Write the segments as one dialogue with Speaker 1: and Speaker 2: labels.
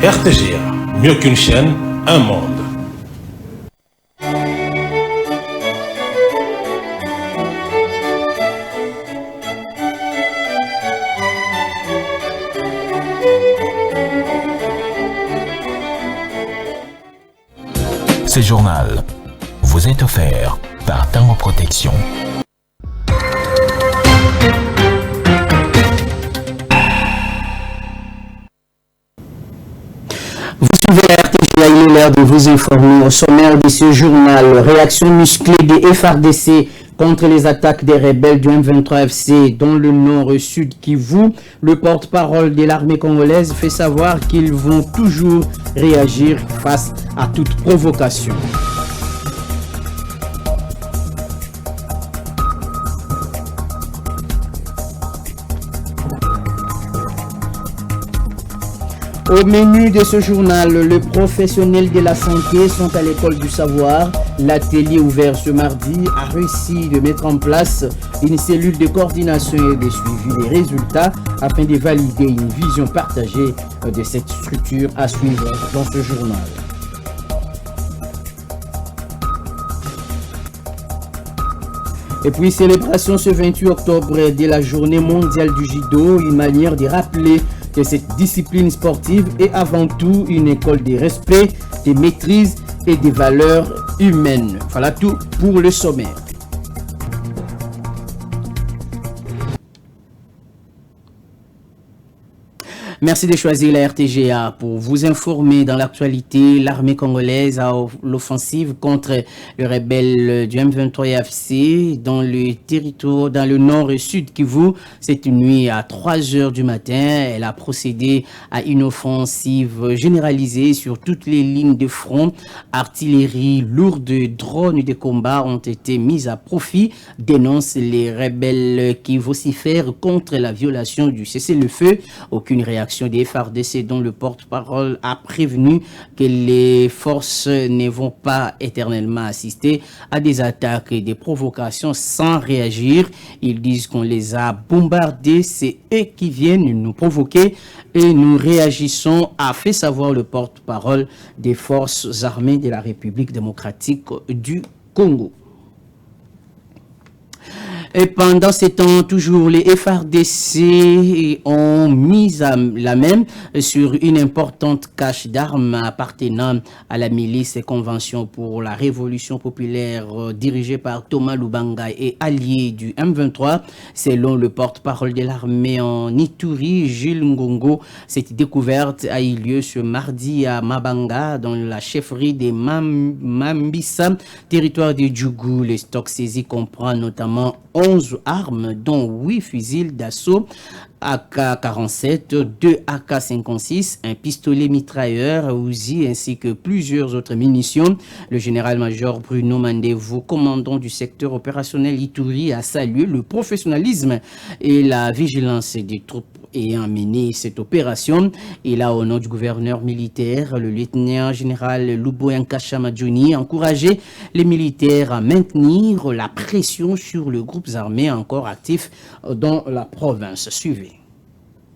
Speaker 1: RTGA, mieux qu'une chaîne, un monde.
Speaker 2: Ce journal vous est offert par Tango Protection.
Speaker 3: Vous suivez la RTGA, il est l'heure de vous informer au sommaire de ce journal. Réaction musclée des FARDC contre les attaques des rebelles du M23 FC dans le nord-sud Kivu. Le porte-parole de l'armée congolaise fait savoir qu'ils vont toujours réagir face à toute provocation. Au menu de ce journal, les professionnels de la santé sont à l'école du savoir. L'atelier ouvert ce mardi a réussi de mettre en place une cellule de coordination et de suivi des résultats afin de valider une vision partagée de cette structure à suivre dans ce journal. Et puis, célébration ce 28 octobre de la journée mondiale du judo, une manière de rappeler que cette discipline sportive est avant tout une école de respect, de maîtrise et des valeurs humaines. Voilà tout pour le sommaire. Merci de choisir la RTGA pour vous informer dans l'actualité. L'armée congolaise a l'offensive contre le rebelle du M23 FC dans le territoire, dans le nord et sud Kivu. Cette nuit à 3 h du matin, elle a procédé à une offensive généralisée sur toutes les lignes de front. Artillerie lourde, drones de combat ont été mis à profit, dénoncent les rebelles qui vocifèrent contre la violation du cessez-le-feu. Aucune réaction des FARDC dont le porte-parole a prévenu que les forces ne vont pas éternellement assister à des attaques et des provocations sans réagir. Ils disent qu'on les a bombardés, c'est eux qui viennent nous provoquer et nous réagissons, a fait savoir le porte-parole des forces armées de la République démocratique du Congo. Et pendant ces temps, toujours les FARDC ont mis la main sur une importante cache d'armes appartenant à la milice et convention pour la révolution populaire dirigée par Thomas Lubanga et allié du M23. Selon le porte-parole de l'armée en Ituri, Jules Ngongo, cette découverte a eu lieu ce mardi à Mabanga, dans la chefferie des Mambisa, territoire de Djougou. Le stock saisi comprend notamment 11 armes, dont 8 fusils d'assaut AK-47, 2 AK-56, un pistolet mitrailleur Uzi ainsi que plusieurs autres munitions. Le général-major Bruno Mandevou, commandant du secteur opérationnel Ituri, a salué le professionnalisme et la vigilance des troupes ayant mené cette opération. Et là, au nom du gouverneur militaire, le lieutenant-général Luboya Nkasha-Madjouni a encouragé les militaires à maintenir la pression sur les groupes armés encore actifs dans la province. Suivez.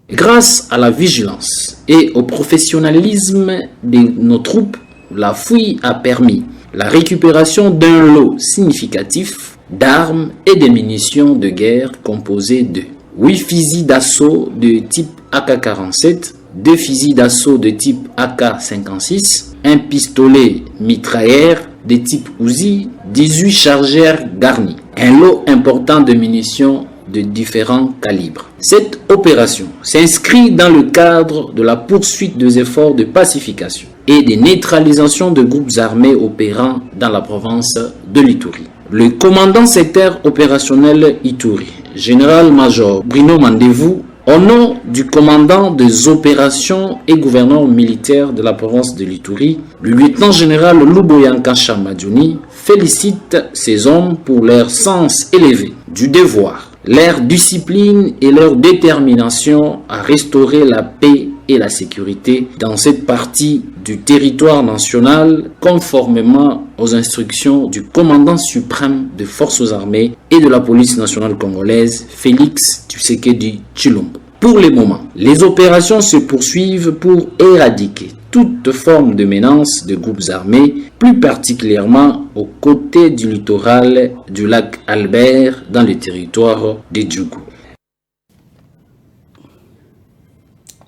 Speaker 4: Grâce à la vigilance et au professionnalisme de nos troupes, la fouille a permis la récupération d'un lot significatif d'armes et de munitions de guerre composées de 8 fusils d'assaut de type AK-47, 2 fusils d'assaut de type AK-56, un pistolet mitrailleur de type Uzi, 18 chargeurs garnis, un lot important de munitions de différents calibres. Cette opération s'inscrit dans le cadre de la poursuite des efforts de pacification et de neutralisation de groupes armés opérant dans la province de l'Ituri. Le commandant secteur opérationnel Ituri, général-major Bruno Mandevou, au nom du commandant des opérations et gouverneur militaire de la province de l'Ituri, le lieutenant-général Luboya Nkasha-Madjouni félicite ces hommes pour leur sens élevé du devoir, leur discipline et leur détermination à restaurer la paix et la sécurité dans cette partie du territoire national conformément aux instructions du commandant suprême des forces armées et de la police nationale congolaise, Félix Tshisekedi Tshilombo. Pour le moment, les opérations se poursuivent pour éradiquer toute forme de menace de groupes armés, plus particulièrement aux côtés du littoral du lac Albert dans le territoire de Djougou.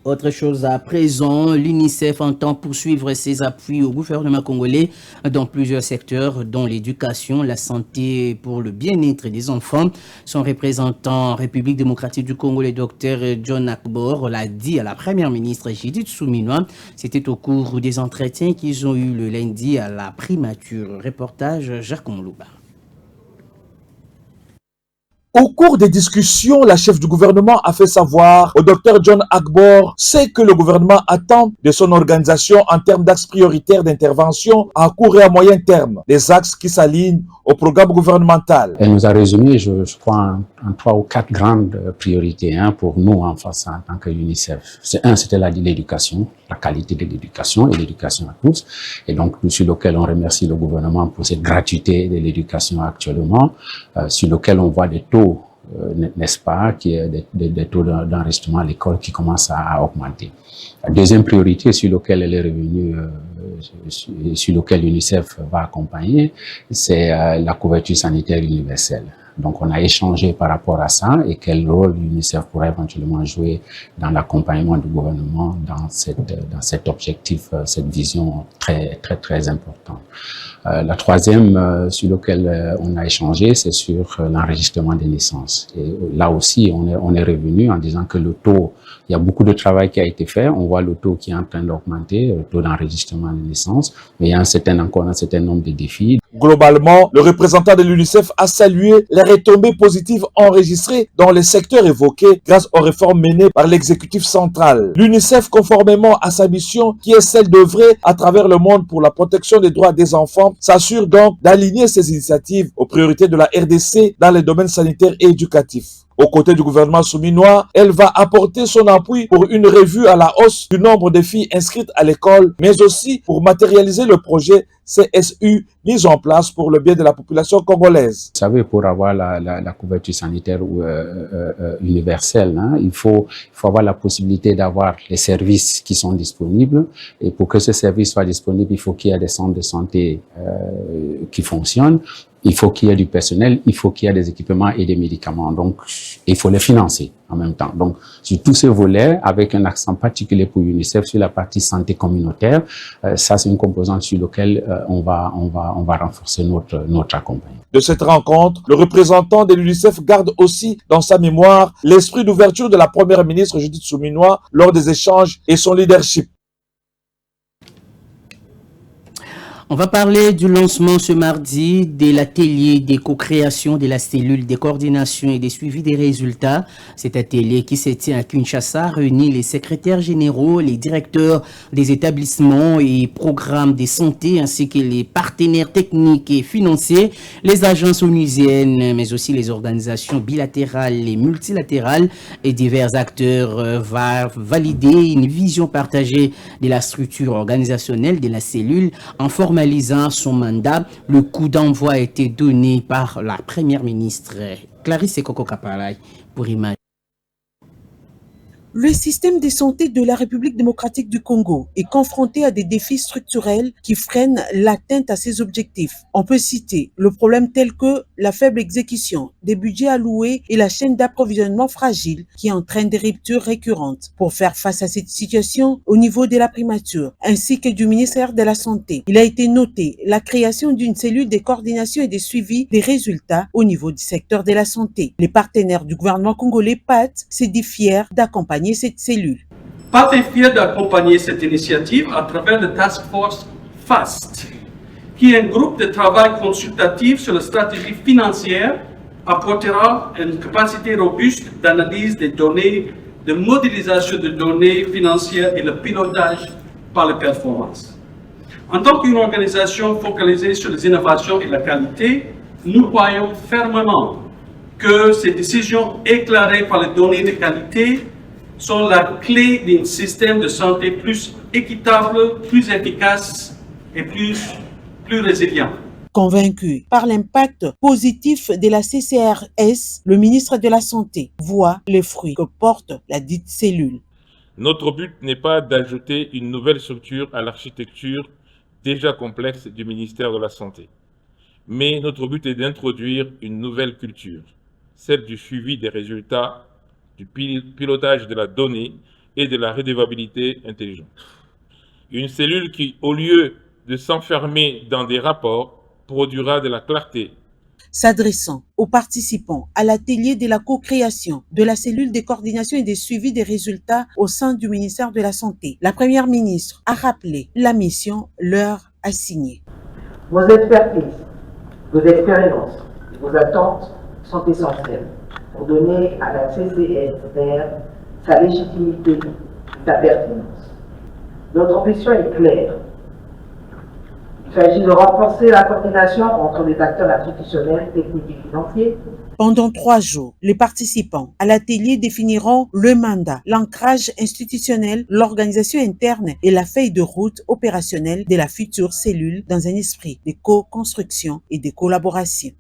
Speaker 3: Autre chose à présent, l'UNICEF entend poursuivre ses appuis au gouvernement congolais dans plusieurs secteurs, dont l'éducation, la santé pour le bien-être des enfants. Son représentant en République démocratique du Congo, le docteur John Akbor, l'a dit à la première ministre Judith Suminwa. C'était au cours des entretiens qu'ils ont eu le lundi à la primature. Reportage Jacques Moulouba.
Speaker 5: Au cours des discussions, la chef du gouvernement a fait savoir au Dr John Akbor ce que le gouvernement attend de son organisation en termes d'axes prioritaires d'intervention à court et à moyen terme, des axes qui s'alignent au programme gouvernemental.
Speaker 6: Elle nous a résumé, je crois, en 3 ou 4 grandes priorités pour nous en face en tant que UNICEF. C'était l'éducation, la qualité de l'éducation et l'éducation à tous. Et donc, sur lequel on remercie le gouvernement pour cette gratuité de l'éducation actuellement, sur lequel on voit des taux, n'est-ce pas, des taux d'enregistrement à l'école qui commencent à augmenter. La deuxième priorité sur laquelle elle est revenue, sur laquelle l'UNICEF va accompagner, c'est la couverture sanitaire universelle. Donc, on a échangé par rapport à ça et quel rôle l'UNICEF pourrait éventuellement jouer dans l'accompagnement du gouvernement dans cet objectif, cette vision très, très, très importante. La troisième sur laquelle on a échangé, c'est sur l'enregistrement des naissances. Et là aussi, on est revenu en disant que le taux, il y a beaucoup de travail qui a été fait. On voit le taux qui est en train d'augmenter, le taux d'enregistrement des naissances, mais il y a encore un certain nombre de défis.
Speaker 5: Globalement, le représentant de l'UNICEF a salué les retombées positives enregistrées dans les secteurs évoqués grâce aux réformes menées par l'exécutif central. L'UNICEF, conformément à sa mission qui est celle d'œuvrer à travers le monde pour la protection des droits des enfants, s'assure donc d'aligner ses initiatives aux priorités de la RDC dans les domaines sanitaires et éducatifs. Aux côtés du gouvernement souminois, elle va apporter son appui pour une revue à la hausse du nombre de filles inscrites à l'école, mais aussi pour matérialiser le projet CSU mis en place pour le bien de la population congolaise.
Speaker 6: Vous savez, pour avoir la couverture sanitaire universelle, il faut avoir la possibilité d'avoir les services qui sont disponibles. Et pour que ces services soient disponibles, il faut qu'il y ait des centres de santé qui fonctionnent. Il faut qu'il y ait du personnel, il faut qu'il y ait des équipements et des médicaments. Donc, il faut les financer en même temps. Donc, sur tous ces volets, avec un accent particulier pour UNICEF sur la partie santé communautaire, ça c'est une composante sur laquelle on va renforcer notre accompagnement.
Speaker 5: De cette rencontre, le représentant de l'UNICEF garde aussi dans sa mémoire l'esprit d'ouverture de la première ministre Judith Suminwa lors des échanges et son leadership.
Speaker 3: On va parler du lancement ce mardi de l'atelier des co-créations de la cellule de coordination et de suivi des résultats. Cet atelier qui se tient à Kinshasa réunit les secrétaires généraux, les directeurs des établissements et programmes de santé ainsi que les partenaires techniques et financiers, les agences onusiennes, mais aussi les organisations bilatérales et multilatérales et divers acteurs va valider une vision partagée de la structure organisationnelle de la cellule en formalisant son mandat. Le coup d'envoi a été donné par la première ministre Clarisse Ekoko Kaparay pour Image.
Speaker 7: Le système de santé de la République démocratique du Congo est confronté à des défis structurels qui freinent l'atteinte à ses objectifs. On peut citer le problème tel que la faible exécution des budgets alloués et la chaîne d'approvisionnement fragile qui entraîne des ruptures récurrentes. Pour faire face à cette situation au niveau de la primature ainsi que du ministère de la Santé, il a été noté la création d'une cellule de coordination et de suivi des résultats au niveau du secteur de la santé. Les partenaires du gouvernement congolais, PAT, se dit fiers d'accompagner cette cellule.
Speaker 8: PAT est fier d'accompagner cette initiative à travers le Task Force FAST, qui est un groupe de travail consultatif sur la stratégie financière, apportera une capacité robuste d'analyse des données, de modélisation de données financières et le pilotage par les performances. En tant qu'une organisation focalisée sur les innovations et la qualité, nous croyons fermement que ces décisions éclairées par les données de qualité sont la clé d'un système de santé plus équitable, plus efficace et plus résilient.
Speaker 7: Convaincu par l'impact positif de la CCRS, le ministre de la Santé voit les fruits que porte la dite cellule.
Speaker 9: Notre but n'est pas d'ajouter une nouvelle structure à l'architecture déjà complexe du ministère de la Santé, mais notre but est d'introduire une nouvelle culture, celle du suivi des résultats, du pilotage de la donnée et de la redevabilité intelligente. Une cellule qui, au lieu de s'enfermer dans des rapports, produira de la clarté.
Speaker 7: S'adressant aux participants à l'atelier de la co-création de la cellule de coordination et de suivi des résultats au sein du ministère de la Santé, la Première ministre a rappelé la mission leur assignée.
Speaker 10: Vos expertises, vos expériences, vos attentes sont essentielles pour donner à la CCSR sa légitimité et sa pertinence. Notre ambition est claire. Il s'agit de renforcer la coordination entre les acteurs institutionnels, techniques et financiers.
Speaker 7: Pendant 3 jours, les participants à l'atelier définiront le mandat, l'ancrage institutionnel, l'organisation interne et la feuille de route opérationnelle de la future cellule dans un esprit de co-construction et de collaboration.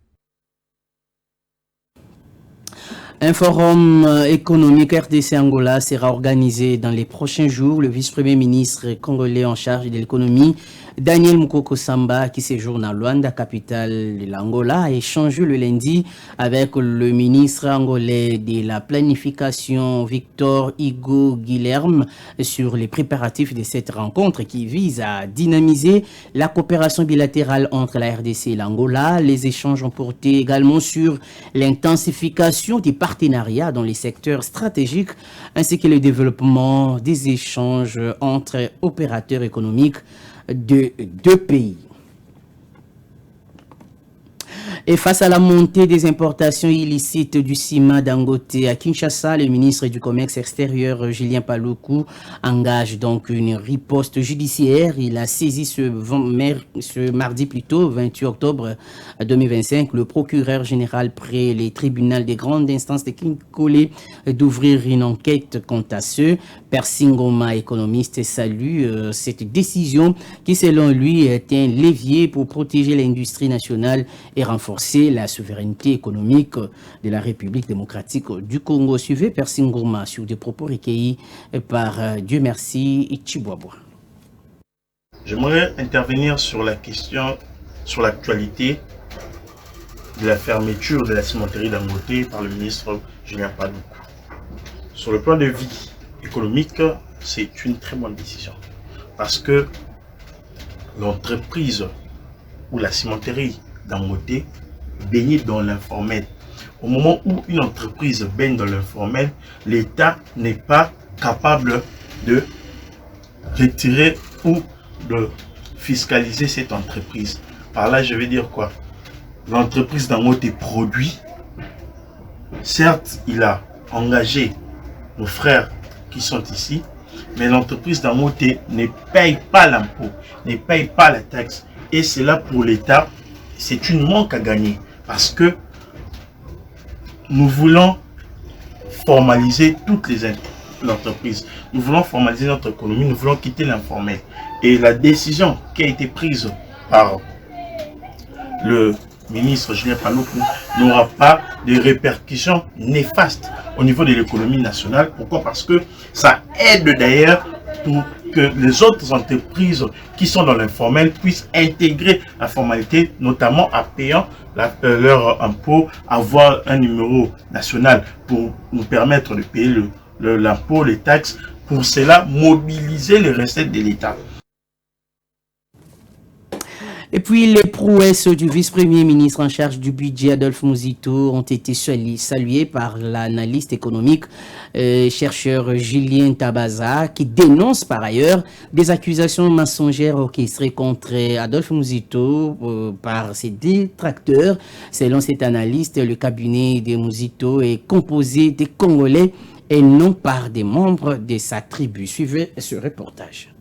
Speaker 3: Un forum économique RDC Angola sera organisé dans les prochains jours. Le vice-premier ministre congolais en charge de l'économie, Daniel Mukoko Samba, qui séjourne à Luanda, capitale de l'Angola, a échangé le lundi avec le ministre angolais de la planification, Victor Hugo Guilherme, sur les préparatifs de cette rencontre qui vise à dynamiser la coopération bilatérale entre la RDC et l'Angola. Les échanges ont porté également sur l'intensification des partenariats dans les secteurs stratégiques ainsi que le développement des échanges entre opérateurs économiques de 2 pays. Et face à la montée des importations illicites du ciment Dangote à Kinshasa, le ministre du Commerce extérieur, Julien Paluku, engage donc une riposte judiciaire. Il a saisi ce mardi 28 octobre 2025, le procureur général près les tribunaux des grandes instances de Kinkole d'ouvrir une enquête quant à ce. Persingoma, économiste, salue cette décision qui, selon lui, est un levier pour protéger l'industrie nationale et renforcer la souveraineté économique de la République démocratique du Congo. Suivez Persingoma sur des propos recueillis par Dieu merci Chibwabwa.
Speaker 11: J'aimerais intervenir sur la question, sur l'actualité de la fermeture de la cimenterie Dangote par le ministre Julien Paluku. Sur le plan de vie économique, c'est une très bonne décision parce que l'entreprise ou la cimenterie Dangote baigne dans l'informel. Au moment où une entreprise baigne dans l'informel, l'État n'est pas capable de retirer ou de fiscaliser cette entreprise. Par là, je vais dire quoi? L'entreprise Dangote produit. Certes, il a engagé nos frères qui sont ici, mais l'entreprise Dangote ne paye pas l'impôt, ne paye pas la taxe. Et c'est là pour l'État, c'est une manque à gagner parce que nous voulons formaliser toutes les entreprises. Nous voulons formaliser notre économie, nous voulons quitter l'informel. Et la décision qui a été prise par le ministre Julien Paluku n'aura pas de répercussions néfastes au niveau de l'économie nationale. Pourquoi? Parce que ça aide d'ailleurs pour que les autres entreprises qui sont dans l'informel puissent intégrer la formalité, notamment en payant leur impôt, avoir un numéro national pour nous permettre de payer l'impôt, les taxes, pour cela mobiliser les recettes de l'État.
Speaker 3: Et puis, les prouesses du vice-premier ministre en charge du budget, Adolphe Muzito, ont été saluées par l'analyste économique, chercheur Julien Tabaza, qui dénonce par ailleurs des accusations mensongères orchestrées contre Adolphe Muzito par ses détracteurs. Selon cet analyste, le cabinet de Muzito est composé des Congolais et non par des membres de sa tribu. Suivez ce reportage.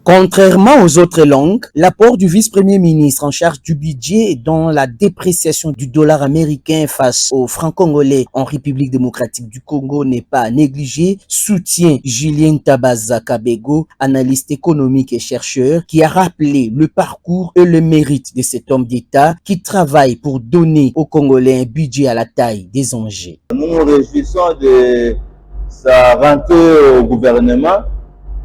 Speaker 12: Contrairement aux autres langues, l'apport du vice-premier ministre en charge du budget dans la dépréciation du dollar américain face au franc congolais en République démocratique du Congo n'est pas négligé, soutient Julien Tabaza Kabego, analyste économique et chercheur, qui a rappelé le parcours et le mérite de cet homme d'État qui travaille pour donner aux Congolais un budget à la taille des enjeux.
Speaker 13: Nous nous réjouissons de sa rentrée au gouvernement.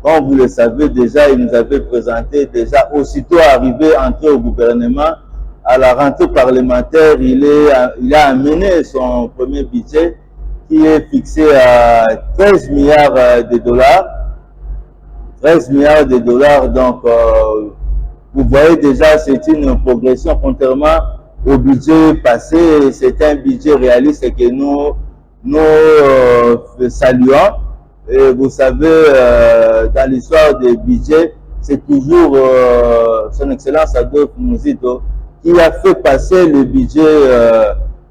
Speaker 13: Comme vous le savez déjà, il nous avait présenté déjà aussitôt arrivé, entré au gouvernement, à la rentrée parlementaire, il a amené son premier budget qui est fixé à 13 milliards de dollars. 13 milliards de dollars, donc vous voyez déjà c'est une progression contrairement au budget passé. C'est un budget réaliste que nous saluons. Et vous savez, dans l'histoire des budgets, c'est toujours son Excellence Adolphe Muzito qui a fait passer le budget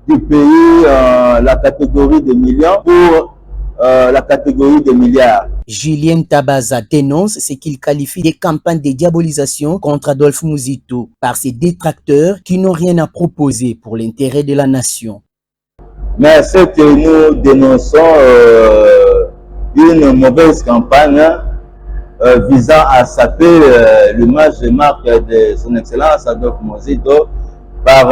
Speaker 13: du pays la catégorie de millions pour la catégorie de milliards.
Speaker 12: Julien Tabaza dénonce ce qu'il qualifie de campagne de diabolisation contre Adolphe Muzito par ses détracteurs qui n'ont rien à proposer pour l'intérêt de la nation.
Speaker 13: Mais ce que nous dénonçons, une mauvaise campagne visant à saper l'image de marque de son Excellence Adolphe Muzito par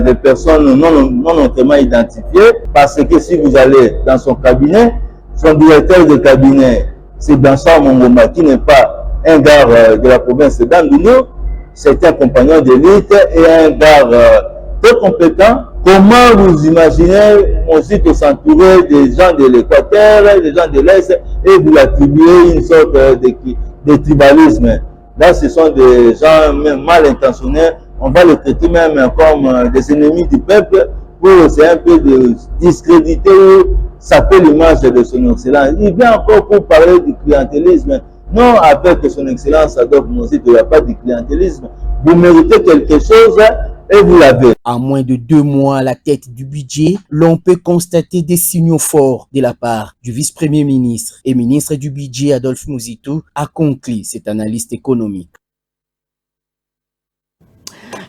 Speaker 13: des personnes non notamment identifiées, parce que si vous allez dans son cabinet, son directeur de cabinet, c'est Vincent Mongoma, qui n'est pas un gars de la province d'Andounou, c'est un compagnon d'élite et un gars très compétent. Comment vous imaginez Muzito s'entourer des gens de l'Équateur, des gens de l'Est, et vous attribuez une sorte de tribalisme? Là, ce sont des gens même mal intentionnés. On va les traiter même comme des ennemis du peuple pour essayer un peu de discréditer ou saper l'image de son Excellence. Il vient encore pour parler du clientélisme. Non, avec son Excellence Adolphe Muzito, il n'y a pas de clientélisme. Vous méritez quelque chose et vous l'avez.
Speaker 12: À moins de 2 mois à la tête du budget, l'on peut constater des signaux forts de la part du vice-premier ministre et ministre du budget Adolphe Muzito, a conclu cet analyste économique.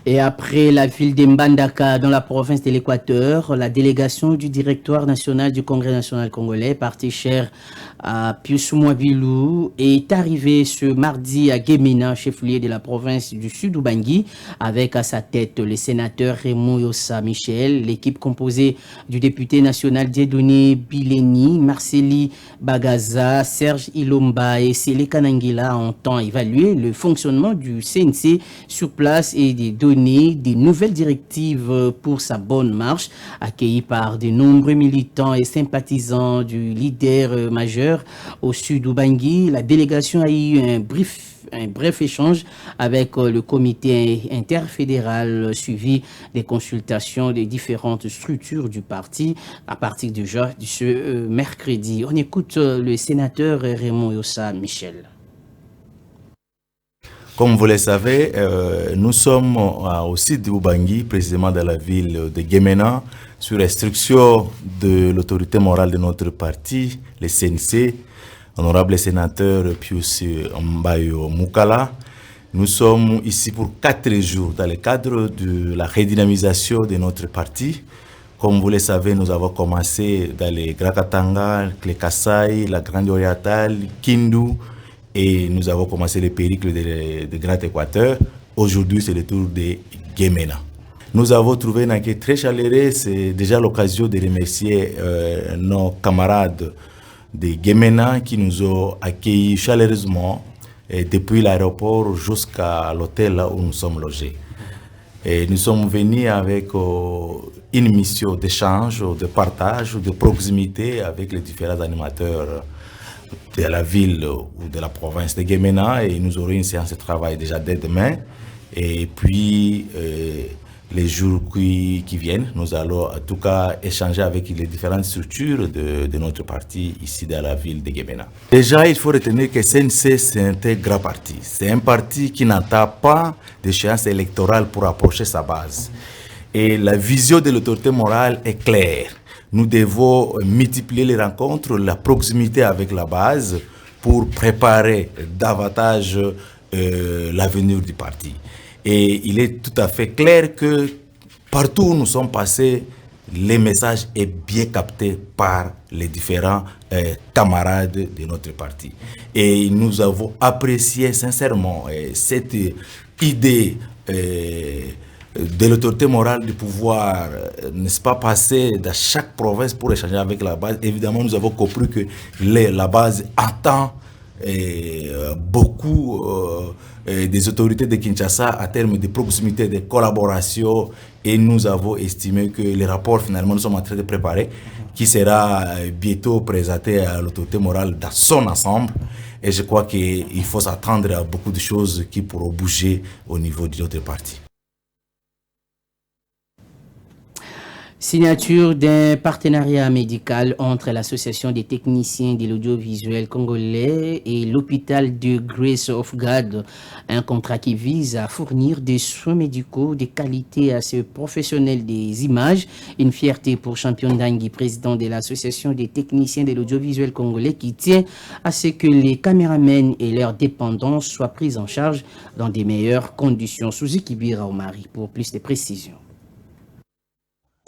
Speaker 3: Et après la ville de Mbandaka dans la province de l'Équateur, la délégation du directoire national du Congrès national congolais, parti cher à Pius Mwabilou, est arrivée ce mardi à Gemena, chef-lieu de la province du Sud-Ubangui, avec à sa tête le sénateur Raymond Yossa Michel, l'équipe composée du député national Dieudonné Bileni, Marceli Bagaza, Serge Ilomba et Sélé Kanangila entend évaluer le fonctionnement du CNC sur place et des données des nouvelles directives pour sa bonne marche, accueilli par de nombreux militants et sympathisants du leader majeur au Sud-Ubangui. La délégation a eu un bref échange avec le comité interfédéral suivi des consultations des différentes structures du parti à partir de ce mercredi. On écoute le sénateur Raymond Yossa Michel.
Speaker 14: Comme vous le savez, nous sommes au site d'Ubangui, précisément dans la ville de Gemena, sur instruction de l'autorité morale de notre parti, le CNC, honorable sénateur Pius Mbayo Mukala. Nous sommes ici pour 4 jours dans le cadre de la redynamisation de notre parti. Comme vous le savez, nous avons commencé dans les Grands Katanga, les Kasaï, la Grande Orientale, Kindu, et nous avons commencé le périple de Grand Équateur. Aujourd'hui, c'est le tour de Gemena. Nous avons trouvé un accueil très chaleureux. C'est déjà l'occasion de remercier nos camarades de Gemena qui nous ont accueillis chaleureusement depuis l'aéroport jusqu'à l'hôtel où nous sommes logés. Et nous sommes venus avec une mission d'échange, de partage, de proximité avec les différents animateurs de la ville ou de la province de Gemena, et nous aurons une séance de travail déjà dès demain. Et puis, les jours qui viennent, nous allons en tout cas échanger avec les différentes structures de notre parti ici dans la ville de Gemena. Déjà, il faut retenir que CNC, c'est un très grand parti. C'est un parti qui n'attend pas d'échéance électorale pour approcher sa base. Et la vision de l'autorité morale est claire. Nous devons multiplier les rencontres, la proximité avec la base pour préparer davantage l'avenir du parti. Et il est tout à fait clair que partout où nous sommes passés, les messages est bien capté par les différents camarades de notre parti. Et nous avons apprécié sincèrement cette idée de l'autorité morale de pouvoir, n'est-ce pas, passer dans chaque province pour échanger avec la base. Évidemment, nous avons compris que la base attend beaucoup des autorités de Kinshasa à terme de proximité, de collaboration, et nous avons estimé que les rapports, finalement, nous sommes en train de préparer, qui sera bientôt présenté à l'autorité morale dans son ensemble. Et je crois qu'il faut s'attendre à beaucoup de choses qui pourront bouger au niveau de notre parti.
Speaker 3: Signature d'un partenariat médical entre l'Association des techniciens de l'audiovisuel congolais et l'hôpital de Grace of God. Un contrat qui vise à fournir des soins médicaux de qualité à ces professionnels des images. Une fierté pour Champion Ndangui, président de l'Association des techniciens de l'audiovisuel congolais, qui tient à ce que les caméramens et leurs dépendants soient pris en charge dans des meilleures conditions. Suzy Kibira Omari pour plus de précisions.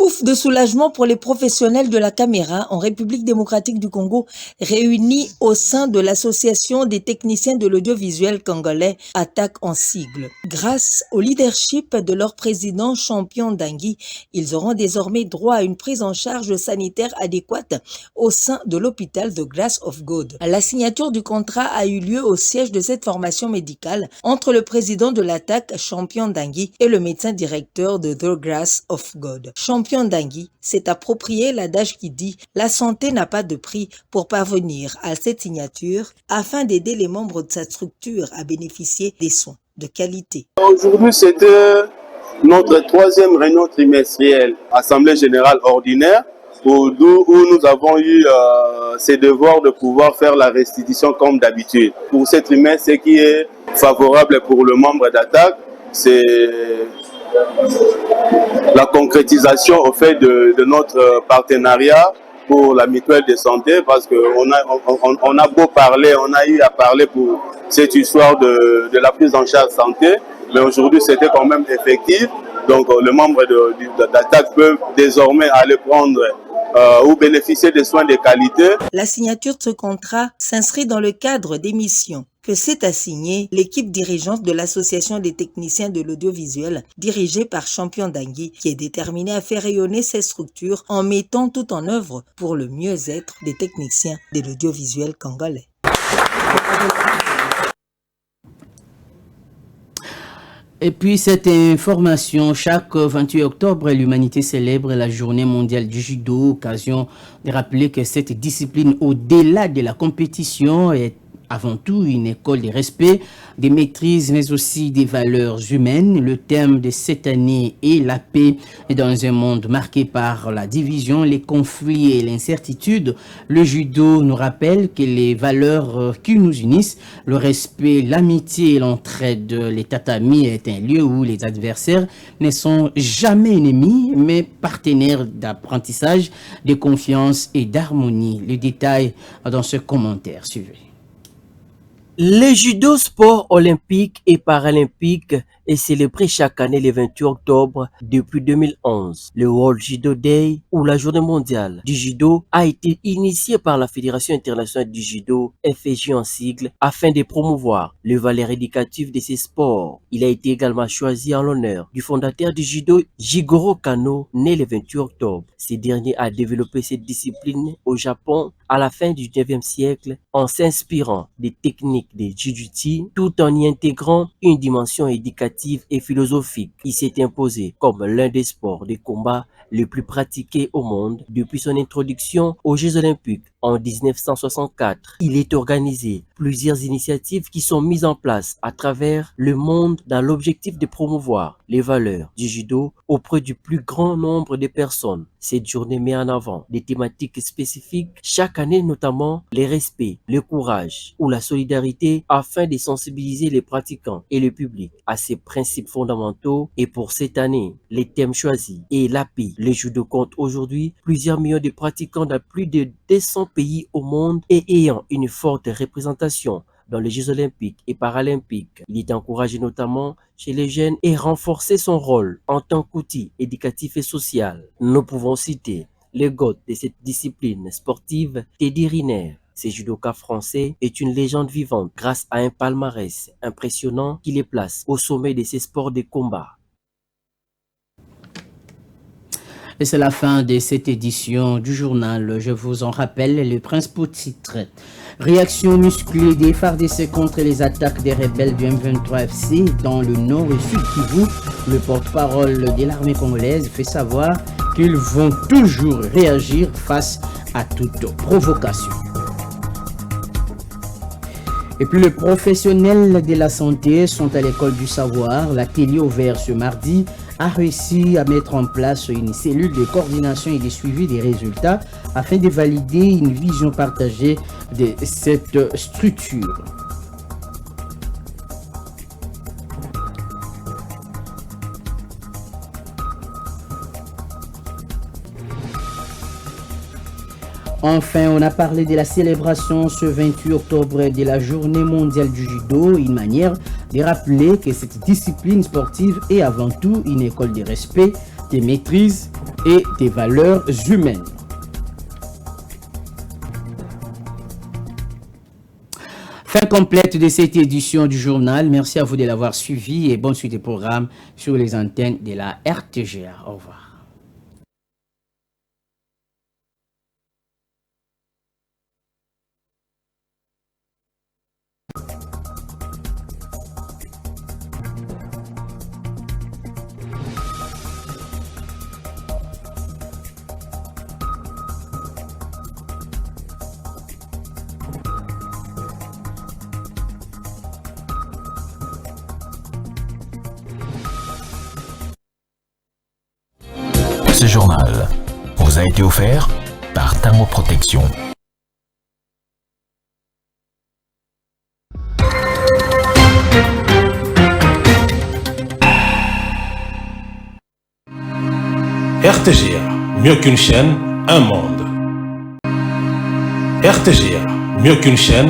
Speaker 15: Ouf de soulagement pour les professionnels de la caméra en République démocratique du Congo réunis au sein de l'Association des techniciens de l'audiovisuel congolais, ATTAC en sigle. Grâce au leadership de leur président Champion Ndangui, ils auront désormais droit à une prise en charge sanitaire adéquate au sein de l'hôpital de Grace of God. La signature du contrat a eu lieu au siège de cette formation médicale entre le président de l'ATTAC, Champion Ndangui, et le médecin directeur de The Grace of God. Champion Ndangui s'est approprié l'adage qui dit « La santé n'a pas de prix » pour parvenir à cette signature afin d'aider les membres de sa structure à bénéficier des soins de qualité.
Speaker 16: Aujourd'hui, c'était notre troisième réunion trimestrielle, Assemblée générale ordinaire, où nous avons eu ces devoirs de pouvoir faire la restitution comme d'habitude. Pour ce trimestre, ce qui est favorable pour le membre d'ATTAC, c'est la concrétisation au fait de notre partenariat pour la mutuelle de santé, parce qu'on a beau parler, on a eu à parler pour cette histoire de la prise en charge santé, mais aujourd'hui c'était quand même effectif. Donc les membres d'ATTAC peuvent désormais aller prendre ou bénéficier des soins de qualité.
Speaker 15: La signature de ce contrat s'inscrit dans le cadre des missions que s'est assignée l'équipe dirigeante de l'Association des techniciens de l'audiovisuel, dirigée par Champion Ndangui, qui est déterminée à faire rayonner ces structures en mettant tout en œuvre pour le mieux-être des techniciens de l'audiovisuel congolais.
Speaker 3: Et puis cette information, chaque 28 octobre, l'humanité célèbre la journée mondiale du judo, occasion de rappeler que cette discipline, au-delà de la compétition, est avant tout une école de respect, de maîtrise, mais aussi des valeurs humaines. Le thème de cette année est la paix. Et dans un monde marqué par la division, les conflits et l'incertitude, le judo nous rappelle que les valeurs qui nous unissent, le respect, l'amitié et l'entraide, les tatamis est un lieu où les adversaires ne sont jamais ennemis, mais partenaires d'apprentissage, de confiance et d'harmonie. Le détail dans ce commentaire. Suivez.
Speaker 17: Le judo, sport olympique et paralympique, est célébré chaque année le 28 octobre depuis 2011. Le World Judo Day, ou la journée mondiale du judo, a été initié par la Fédération internationale du judo, FIJ en sigle, afin de promouvoir le valeur éducative de ces sports. Il a été également choisi en l'honneur du fondateur du judo, Jigoro Kano, né le 28 octobre. Ce dernier a développé cette discipline au Japon à la fin du 19e siècle en s'inspirant des techniques de Jujutsu tout en y intégrant une dimension éducative et philosophique. Il s'est imposé comme l'un des sports de combat les plus pratiqués au monde depuis son introduction aux Jeux Olympiques en 1964. Il est organisé plusieurs initiatives qui sont mises en place à travers le monde dans l'objectif de promouvoir les valeurs du judo auprès du plus grand nombre de personnes. Cette journée met en avant des thématiques spécifiques chaque année, notamment le respect, le courage ou la solidarité, afin de sensibiliser les pratiquants et le public à ces principes fondamentaux. Et pour cette année, les thèmes choisis est la paix. Le judo compte aujourd'hui plusieurs millions de pratiquants dans plus de 200 pays au monde et ayant une forte représentation dans les Jeux olympiques et paralympiques. Il est encouragé notamment chez les jeunes et renforcer son rôle en tant qu'outil éducatif et social. Nous pouvons citer les goths de cette discipline sportive, Teddy Riner. Ce judoka français est une légende vivante grâce à un palmarès impressionnant qui les place au sommet de ces sports de combat.
Speaker 3: Et c'est la fin de cette édition du journal. Je vous en rappelle les principaux titres. Réaction musclée des FARDC contre les attaques des rebelles du M23 FC dans le nord et sud Kivu. Le porte-parole de l'armée congolaise fait savoir qu'ils vont toujours réagir face à toute provocation. Et puis les professionnels de la santé sont à l'école du savoir. L'atelier ouvert ce mardi a réussi à mettre en place une cellule de coordination et de suivi des résultats afin de valider une vision partagée de cette structure. Enfin, on a parlé de la célébration ce 28 octobre de la Journée mondiale du judo, une manière de rappeler que cette discipline sportive est avant tout une école de respect, de maîtrise et des valeurs humaines. Fin complète de cette édition du journal. Merci à vous de l'avoir suivi et bonne suite des programmes sur les antennes de la RTGA. Au revoir.
Speaker 2: Ce journal vous a été offert par Tango Protection.
Speaker 1: RTGA, mieux qu'une chaîne, un monde. RTGA, mieux qu'une chaîne.